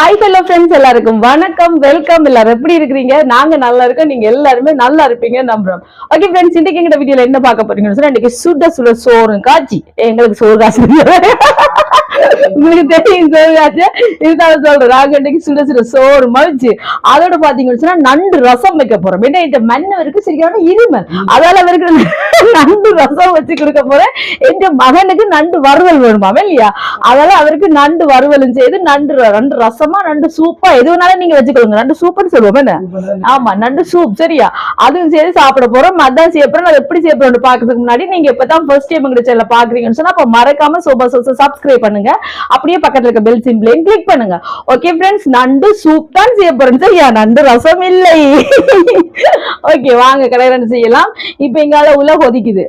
Hi hello friends, எல்லாருக்கும் வணக்கம், welcome. எல்லாரும் எப்படி இருக்கிறீங்க? நாங்க நல்லா இருக்கோம், நீங்க எல்லாருமே நல்லா இருப்பீங்க நம்புறோம். ஓகே ஃப்ரெண்ட்ஸ், இன்னைக்கு எங்க வீடியோல என்ன பார்க்க போறீங்கன்னு சொன்னா, இன்னைக்கு சுட சுட சோறு காய்ச்சி எங்களுக்கு சோறு காசு உங்களுக்கு தெரியும் சோறு காய்ச்சி இதுதான் சொல்றேன். நாங்க இன்னைக்கு சுட சுட சோறு மழிச்சு அதோட பாத்தீங்கன்னு சொன்னா நண்டு ரசம் வைக்க போறோம். என்ன மன்னவருக்கு சரியான இருமல், அதால அவருக்கு நண்டு ரசம் வச்சு கொடுக்க போறேன். எங்க மகனுக்கு நண்டு வறுவல் வேணுமாமே இல்லையா, அதெல்லாம் அவருக்கு நண்டு வறுவலும் செய்து நண்டு ரசமா நண்டு சூப்பா எது வேணாலும் நீங்க வச்சுக்கோங்க. நண்டு சூப்னு சொல்லுவோம் என்ன? ஆமா, நண்டு சூப். சரியா, அதுவும் செய்து சாப்பிட போறோம். அதான் செய்ய போறோம். அது எப்படி செய்ய போறோம் பாக்குறதுக்கு முன்னாடி நீங்க இப்பதான் ஃபர்ஸ்ட் டைம் எங்க சேனலை பாக்குறீங்கன்னு சொன்னா அப்ப மறக்காம சோபா சோசா சப்ஸ்கிரைப் பண்ணுங்க. அப்படியே பக்கத்துல இருக்க பெல் சிம்பிளையும் கிளிக் பண்ணுங்க. ஓகே ஃப்ரெண்ட்ஸ், நண்டு சூப் தான் செய்ய போறேன். சரியா, நண்டு ரசம் இல்லை. ஓகே, வாங்க கடையில செய்யலாம். இப்ப எங்கால உள்ள கொதிக்குது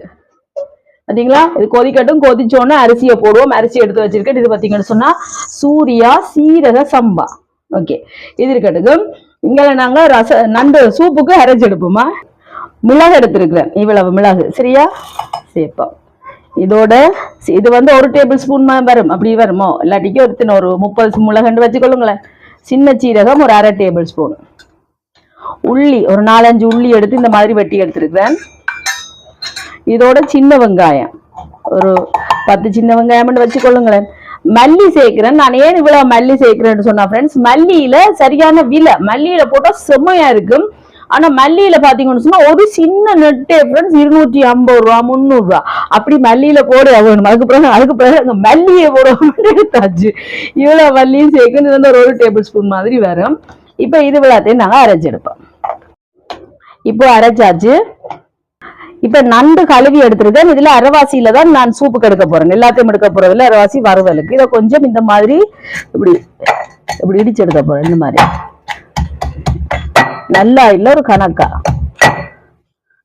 பாத்தீங்களா? இது கொதிக்கட்டும். கொதிச்சோன்னு அரிசியை போடுவோம். அரிசி எடுத்து வச்சிருக்கேன். இது பாத்தீங்கன்னு சொன்னா சூர்யா சீரக சம்பா. ஓகே, இது இருக்கட்டும். இங்க நாங்க நண்டு சூப்புக்கு அரைச்சி எடுப்போமா. மிளகு எடுத்திருக்கிறேன், இவ்வளவு மிளகு. சரியா, சேர்ப்போம். இதோட இது வந்து 1 டேபிள் ஸ்பூன் வரும். அப்படி வருமோ இல்லாட்டிக்கு ஒரு 30 மிளகு வச்சுக்கொள்ளுங்களேன். சின்ன சீரகம் ஒரு 1/2 டேபிள் ஸ்பூன். உள்ளி ஒரு 4-5 உள்ளி எடுத்து இந்த மாதிரி வெட்டி எடுத்திருக்கிறேன். இதோட சின்ன வெங்காயம் ஒரு 10 சின்ன வெங்காயம் வச்சுக்கொள்ளுங்களேன். மல்லி சேர்க்கிறேன். நான் ஏன் இவ்வளவு மல்லி சேர்க்கிறேன்னு சொன்னா ஃப்ரெண்ட்ஸ், மல்லியில சரியான விலை, மல்லியில போட்டா செம்மையா இருக்கும். ஆனா மல்லியில பாத்தீங்கன்னு சொன்னா ஒரு சின்ன நெட்டே ஃப்ரெண்ட்ஸ் 250 ரூபா 300 ரூபா அப்படி மல்லியில போட வேணும். அதுக்கு பிறகு மல்லியை போட எடுத்தாச்சு. இவ்வளவு மல்லியும் சேர்க்கணும். இது வந்து ஒரு 1 டேபிள் ஸ்பூன் மாதிரி வரும். இப்ப இது விழாத்தையும் நாங்க அரைச்செடுப்போம். இப்போ அரைச்சாச்சு. இப்ப நண்டு கழுவி எடுத்துருக்கேன். இதுல அரைவாசியில தான் நான் சூப்புக்கு எடுக்க போறேன். எல்லாத்தையும் எடுக்க போறதுல அரைவாசி வறுவலுக்கு. இதை கொஞ்சம் இந்த மாதிரி இப்படி இப்படி இடிச்சு எடுக்க போறேன். இந்த மாதிரி நல்லா இல்ல ஒரு கணக்கா.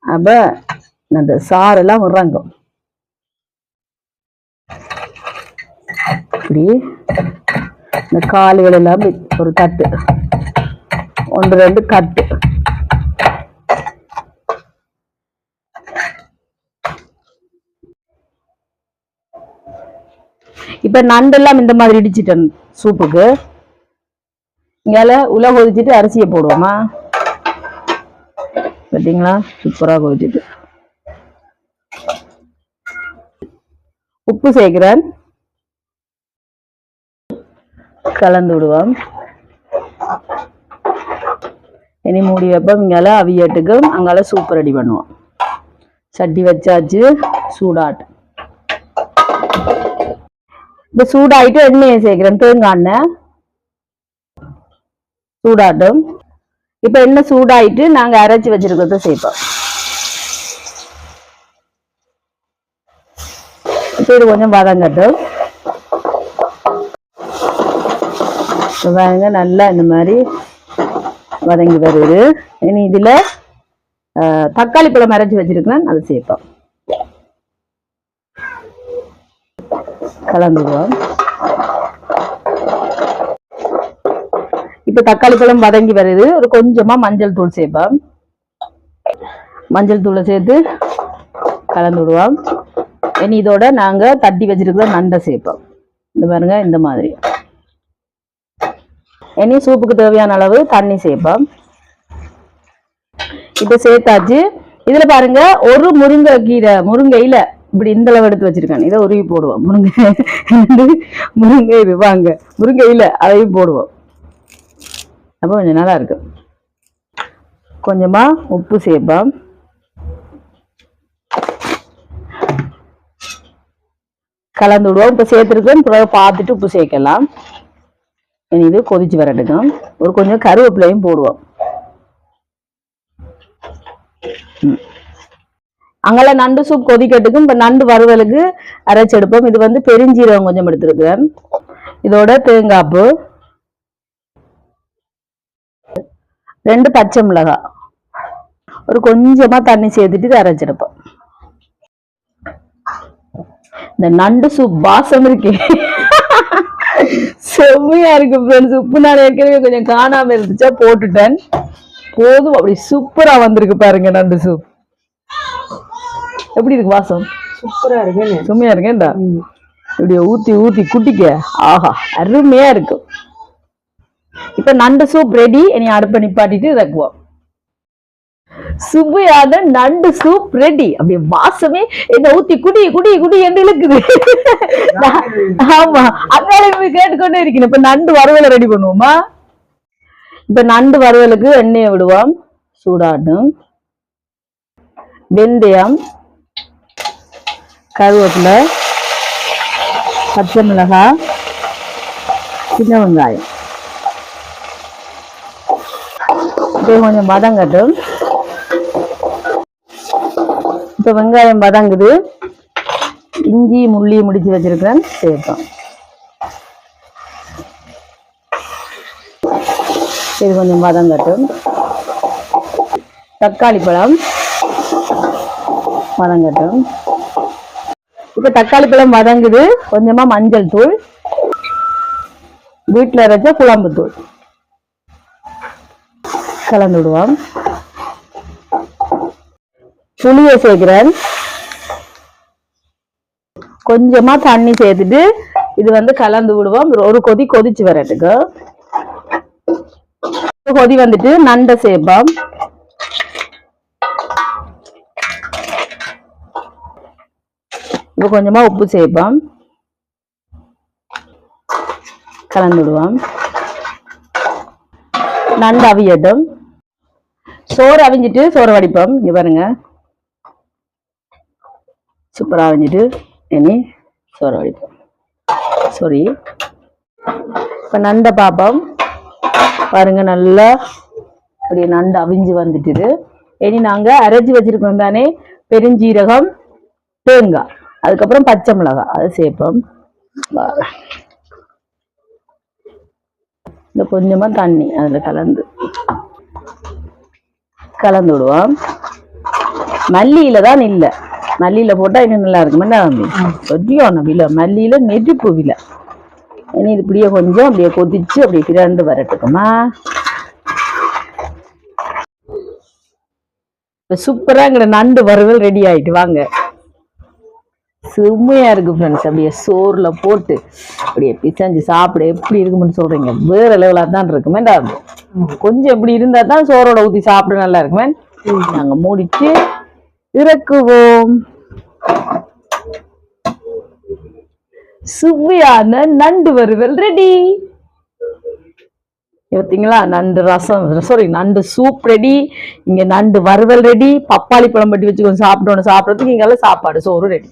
அப்ப அந்த சாரெல்லாம் இறங்கும். இப்படி இந்த கால்கள் எல்லாம் ஒரு தட்டு 1-2 கட்டு. இப்ப நண்டெல்லாம் இந்த மாதிரி இடிச்சிட்டேன் சூப்புக்கு. இங்கால உள்ள கொதிச்சுட்டு அரிசியை போடுவோமா. பார்த்தீங்களா, சூப்பரா கொதிச்சுட்டு. உப்பு சேர்க்கிறேன், கலந்து விடுவோம். இனி மூடி வைப்போம். இங்கால அவியட்டுக்கும் அங்கால சூப்பு ரெடி பண்ணுவோம். சட்டி வச்சாச்சு, சூடாட்டு. இப்ப சூடாயிட்டு எண்ணெயை சேர்க்கிறேன், தேங்காய் எண்ணெய் சூடாட்டும். இப்ப எண்ணெய் சூடாயிட்டு நாங்க அரைச்சி வச்சிருக்கிறத சேர்ப்போம். இப்ப இது கொஞ்சம் வதங்கட்டும். பாருங்க, நல்லா இந்த மாதிரி வதங்கி வருது. இனி இதுல தக்காளி பழம் அரைச்சி வச்சிருக்கிறேன், அதை சேர்ப்போம். கலந்துடுவோம். இப்ப தக்காளி பழம் வதங்கி வருது. ஒரு கொஞ்சமா மஞ்சள் தூள் சேர்ப்போம். மஞ்சள் தூளை சேர்த்து கலந்து விடுவோம். இனி இதோட நாங்க தட்டி வச்சிருக்கிற நண்டை சேர்ப்போம். இந்த பாருங்க, இந்த மாதிரி. இனி சூப்புக்கு தேவையான அளவு தண்ணி சேர்ப்போம். இப்ப சேர்த்தாச்சு. இதுல பாருங்க, ஒரு முருங்கையில இப்படி இந்த அளவு எடுத்து வச்சிருக்கேன். இதை உருவி போடுவோம். முருங்கை இது வாங்க, முருங்கையில அதையும் போடுவோம். அப்போ கொஞ்சம் நல்லா இருக்கு. கொஞ்சமா உப்பு சேர்ப்போம். கலந்து விடுவோம். இப்ப சேர்த்துருக்கோம், பிறகு பார்த்துட்டு உப்பு சேர்க்கலாம். இனி இது கொதிச்சு வரட்டுக்கும். ஒரு கொஞ்சம் கருவேப்பிலையும் போடுவோம். அங்கெல்லாம் நண்டு சூப் கொதிக்கட்டுக்கும். இப்ப நண்டு வறுவலுக்கு அரைச்செடுப்போம். இது வந்து பெருஞ்சீரகம் கொஞ்சம் எடுத்துருக்கேன். இதோட தேங்காய்ப்பு, 2 பச்சை மிளகாய், ஒரு கொஞ்சமா தண்ணி சேர்த்துட்டு இதை அரைச்செடுப்போம். இந்த நண்டு சூப் வாசம் இருக்கு, செம்மையா இருக்கு ஃப்ரெண்ட்ஸ். உப்பு நான் ஏற்கனவே கொஞ்சம் காணாம இருந்துச்சா போட்டுட்டேன். போதும், அப்படி சூப்பரா வந்திருக்கு பாருங்க நண்டு சூப். எப்படி இருக்கு வாசம்? சூப்பரா இருக்கு, செம்மையா இருக்கேன்டா. இப்படி ஊத்தி ஊத்தி குட்டிக்க, ஆஹா அருமையா இருக்கும். இப்ப நண்டு சூப் ரெடி. இனி அடுப்பை நிப்பாட்டிட்டு இறக்குவோம். சுவையான நண்டு சூப் ரெடி. அப்படியே வாசமே என்ன ஊத்தி குடி குடி குடி என்று இழுக்குது. ஆமா, அதனால கேட்டுக்கொண்டே இருக்கணும். இப்ப நண்டு வறுவலை ரெடி பண்ணுவோமா? இப்ப நண்டு வறுவலுக்கு எண்ணெயை விடுவோம். சூடாட்டும். வெந்தயம், கருவேப்பிலை, பச்சை மிளகாய், சின்ன வெங்காயம் கொஞ்சம் வதங்கட்டும். இப்ப வெங்காயம் வதங்குது. இஞ்சி முள்ளி முடிச்சு வச்சிருக்கிறேன், சேர்ப்போம். இது கொஞ்சம் வதங்கட்டும். தக்காளி பழம் வதங்கட்டும். இப்ப தக்காளி பழம் வதங்குது. கொஞ்சமா மஞ்சள் தூள், வீட்டுல அரைச்ச குழம்பு தூள் கலந்து விடுவோம். புளியை சேர்க்கிறேன். கொஞ்சமா தண்ணி சேர்த்துட்டு இது கலந்து விடுவோம். ஒரு கொதி கொதிச்சு வரட்டுக்கு. கொதி வந்துட்டு நண்டை சேர்ப்போம். இப்போ கொஞ்சமா உப்பு சேர்ப்போம். கலந்து விடுவோம். நண்டு அவியட்டும். சோறு அவிஞ்சிட்டு சோறு வடிப்போம். இங்க பாருங்க, சூப்பரா அவிஞ்சிட்டு இனி சோறு வடிப்போம். சாரி, இப்ப நண்டை பார்ப்போம். பாருங்க, நல்லா அப்படியே நண்டு அவிஞ்சு வந்துட்டு. இனி நாங்க அரைச்சி வச்சிருக்கோம் தானே, பெருஞ்சீரகம், தேங்காய், அதுக்கப்புறம் பச்சை மிளகாய், அதை சேர்ப்போம். இந்த கொஞ்சமா தண்ணி அதுல கலந்து விடுவோம். மல்லியில தான் இல்ல, மல்லியில போட்டா இன்னும் நல்லா இருக்கும். சரியான விலை மல்லியில, நெருப்பு விலை. இனி இது இப்படியே கொஞ்சம் அப்படியே கொதிச்சு அப்படியே பிரண்டு வரட்டுக்குமா. சூப்பரா எங்க நண்டு வறுவல் ரெடி ஆயிட்டு. வாங்க, செம்மையா இருக்கு ஃப்ரெண்ட்ஸ். அப்படியே சோறுல போட்டு அப்படியே பிசைஞ்சு சாப்பிட எப்படி இருக்குன்னு சொல்றீங்க? வேற லெவலா தான் இருக்குமே. கொஞ்சம் எப்படி இருந்தா தான் சோறோட ஊத்தி சாப்பிட நல்லா இருக்குமே. நாங்க மூடிட்டு இறக்குவோம். சுவையான நண்டு வறுவல் ரெடி. பார்த்தீங்களா? நண்டு ரசம், சாரி நண்டு சூப் ரெடி. இங்க நண்டு வறுவல் ரெடி. பப்பாளி பழம் பட்டி வச்சு கொஞ்சம் சாப்பிடறதுக்கு இங்கெல்லாம் சாப்பாடு சோறு ரெடி.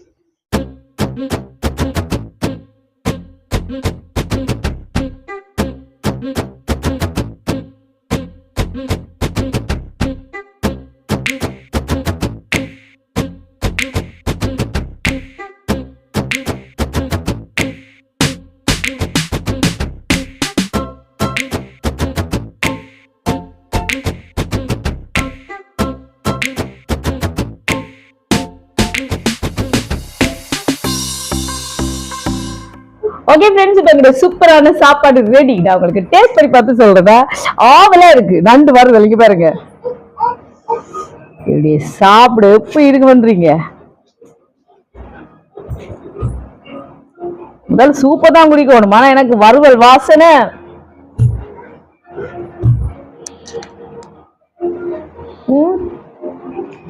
ஓகே ஃப்ரெண்ட்ஸ், இப்ப எங்க சூப்பரான சாப்பாடு ரெடி. நான் உங்களுக்கு டேஸ்ட் பண்ணி பார்த்து சொல்றதா ஆவலா இருக்கு. நண்டு வறுவல் இங்க பாருங்க, இப்படி சாப்பிட எப்படி இருக்கு பண்றீங்க? முதல் சூப்பர் தான் குடிக்கணும். ஆனா எனக்கு வறுவல் வாசனை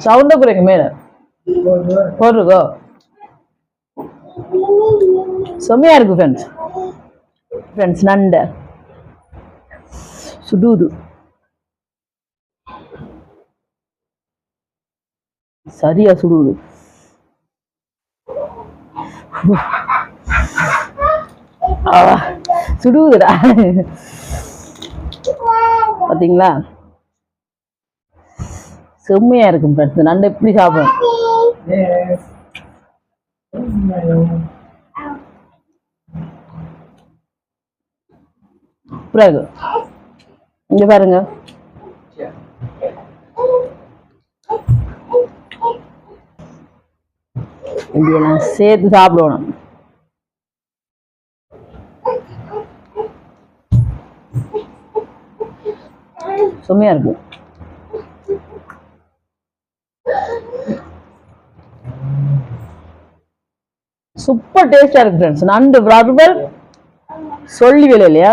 சவுண்ட குறைங்க மேல போடுறோ. செம்மையா இருக்கு ஃப்ரெண்ட்ஸ். நண்டை சுடுது, சரியா சுடுது. சுடுதுடா, பாத்தீங்களா? செம்மையா இருக்கும் ஃப்ரெண்ட்ஸ். நண்டை எப்படி சாப்பிடும்? பிறகு இங்க பாருங்க, இப்படியெல்லாம் சேர்த்து சாப்பிடணும். செம்மையா இருக்கு. சூப்பர் டேஸ்டா இருக்கு ஃப்ரெண்ட்ஸ். நண்டு வறுவல் சொல்லி வேலை இல்லையா?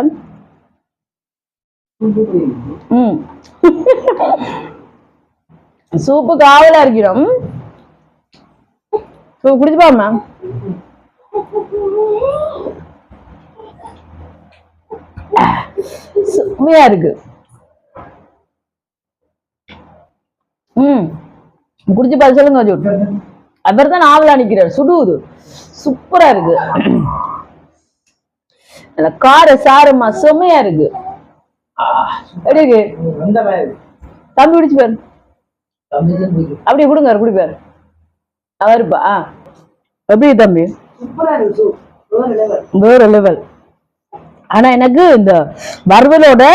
சூப்பு காவலா இருக்கிறோம். குடிச்சு பாருமா. செம்மையா இருக்கு. குடிச்சு பாரு சொல்லுங்க. அவர் தான் ஆவலா நிக்கிறார். சுடுவது சூப்பரா இருக்கு. கார சாரமா செம்மையா இருக்கு. தம்பி குடிச்சு பாரு. அப்படி கொடுங்க குடிப்பாரு. அவருப்பா எப்படி தம்பி வேற லெவல். ஆனா எனக்கு இந்த வறுவலோட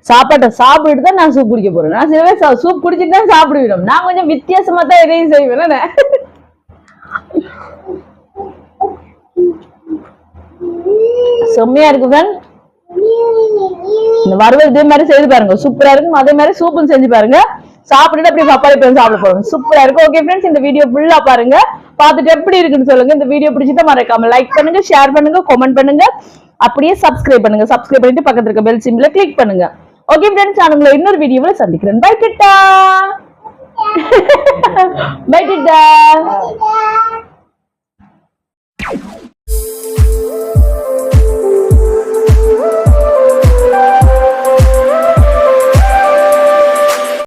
சாப்பாட்டை சாப்பிட்டு தான் நான் சூப் குடிக்க போறேன். நான் சிலவே சூப் குடிச்சிட்டு தான் சாப்பிடுவேன். நான் கொஞ்சம் வித்தியாசமா தான் எதையும் செய்வேன். செம்மையா இருக்கு. இந்த வறுவல் இதே மாதிரி செய்து பாருங்க, சூப்பரா இருக்கும். அதே மாதிரி சூப்பும் செஞ்சு பாருங்க. சாப்பிட்டுட்டு அப்படியே பப்பாளி பழம் சாப்பிட போறோம். சூப்பரா இருக்கும். ஓகே ஃப்ரெண்ட்ஸ், இந்த வீடியோ ஃபுல்லா பாருங்க. பார்த்துட்டு எப்படி இருக்குன்னு சொல்லுங்க. இந்த வீடியோ பிடிச்சிட்டா மறக்காம லைக் பண்ணுங்க, ஷேர் பண்ணுங்க, கமெண்ட் பண்ணுங்க, அப்படியே சப்ஸ்கிரைப் பண்ணுங்க. சப்ஸ்கிரைப் பண்ணிட்டு பக்கத்துல இருக்க பெல் சிம்பிளை கிளிக் பண்ணுங்க. ஓகே ஃப்ரெண்ட்ஸ், நான் உங்களை இன்னொரு வீடியோவில் சந்திக்கிறேன். பை, டாடா.